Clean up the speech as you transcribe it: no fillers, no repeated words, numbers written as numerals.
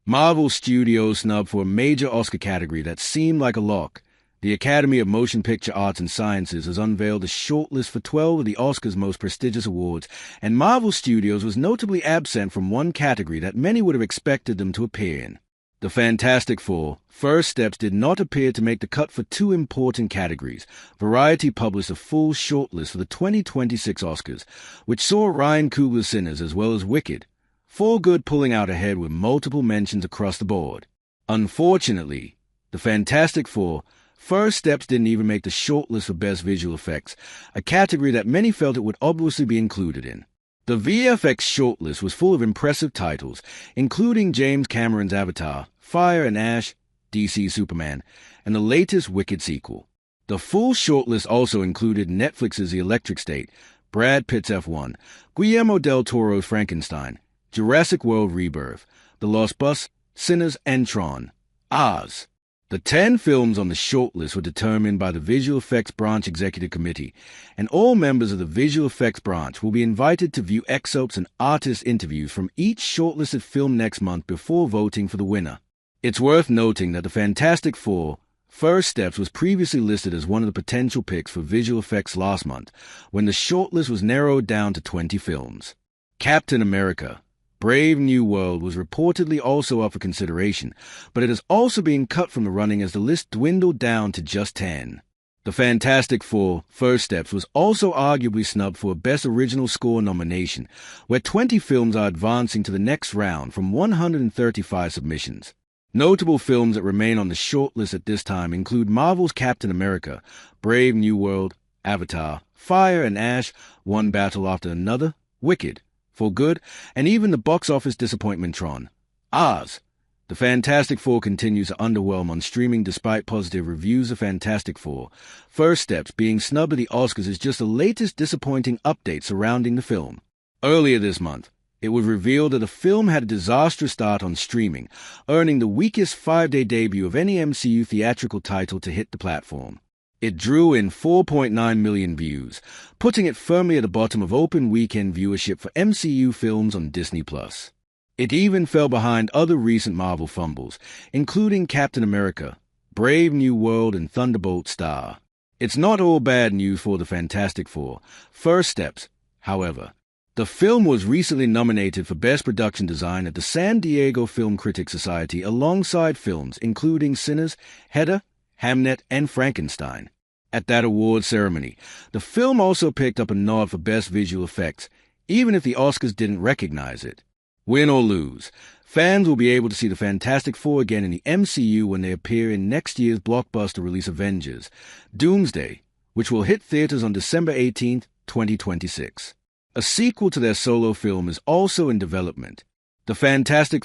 Marvel Studios snubbed for a major Oscar category that seemed like a lock. The Academy of Motion Picture Arts and Sciences has unveiled a shortlist for 12 of the Oscars' most prestigious awards, and Marvel Studios was notably absent from one category that many would have expected them to appear in. The Fantastic Four: First Steps did not appear to make the cut for two important categories. Variety published a full shortlist for the 2026 Oscars, which saw Ryan Coogler's Sinners as well as Wicked, For Good pulling out ahead with multiple mentions across the board. Unfortunately, The Fantastic Four: First Steps didn't even make the shortlist for Best Visual Effects, a category that many felt it would obviously be included in. The VFX shortlist was full of impressive titles, including James Cameron's Avatar, Fire and Ash, DC Superman, and the latest Wicked sequel. The full shortlist also included Netflix's The Electric State, Brad Pitt's F1, Guillermo del Toro's Frankenstein, Jurassic World Rebirth, The Lost Bus, Sinners, and Tron. Oz. The 10 films on the shortlist were determined by the Visual Effects Branch Executive Committee, and all members of the Visual Effects Branch will be invited to view excerpts and artist interviews from each shortlisted film next month before voting for the winner. It's worth noting that The Fantastic Four: First Steps was previously listed as one of the potential picks for visual effects last month, when the shortlist was narrowed down to 20 films. Captain America: Brave New World was reportedly also up for consideration, but it is also being cut from the running as the list dwindled down to just 10. The Fantastic Four: First Steps was also arguably snubbed for a Best Original Score nomination, where 20 films are advancing to the next round from 135 submissions. Notable films that remain on the shortlist at this time include Marvel's Captain America, Brave New World, Avatar, Fire and Ash, One Battle After Another, Wicked, For Good, and even the box office disappointment Tron. Oz. The Fantastic Four continues to underwhelm on streaming despite positive reviews of Fantastic Four. First Steps being snubbed at the Oscars is just the latest disappointing update surrounding the film. Earlier this month, it was revealed that the film had a disastrous start on streaming, earning the weakest 5-day debut of any MCU theatrical title to hit the platform. It drew in 4.9 million views, putting it firmly at the bottom of open weekend viewership for MCU films on Disney+. It even fell behind other recent Marvel fumbles, including Captain America, Brave New World, and Thunderbolt Star. It's not all bad news for the Fantastic Four: First Steps, however. The film was recently nominated for Best Production Design at the San Diego Film Critics Society alongside films including Sinners, Hedda, Hamnet, and Frankenstein. At that awards ceremony, the film also picked up a nod for Best Visual Effects, even if the Oscars didn't recognize it. Win or lose, fans will be able to see the Fantastic Four again in the MCU when they appear in next year's blockbuster release Avengers: Doomsday, which will hit theaters on December 18, 2026. A sequel to their solo film is also in development. The Fantastic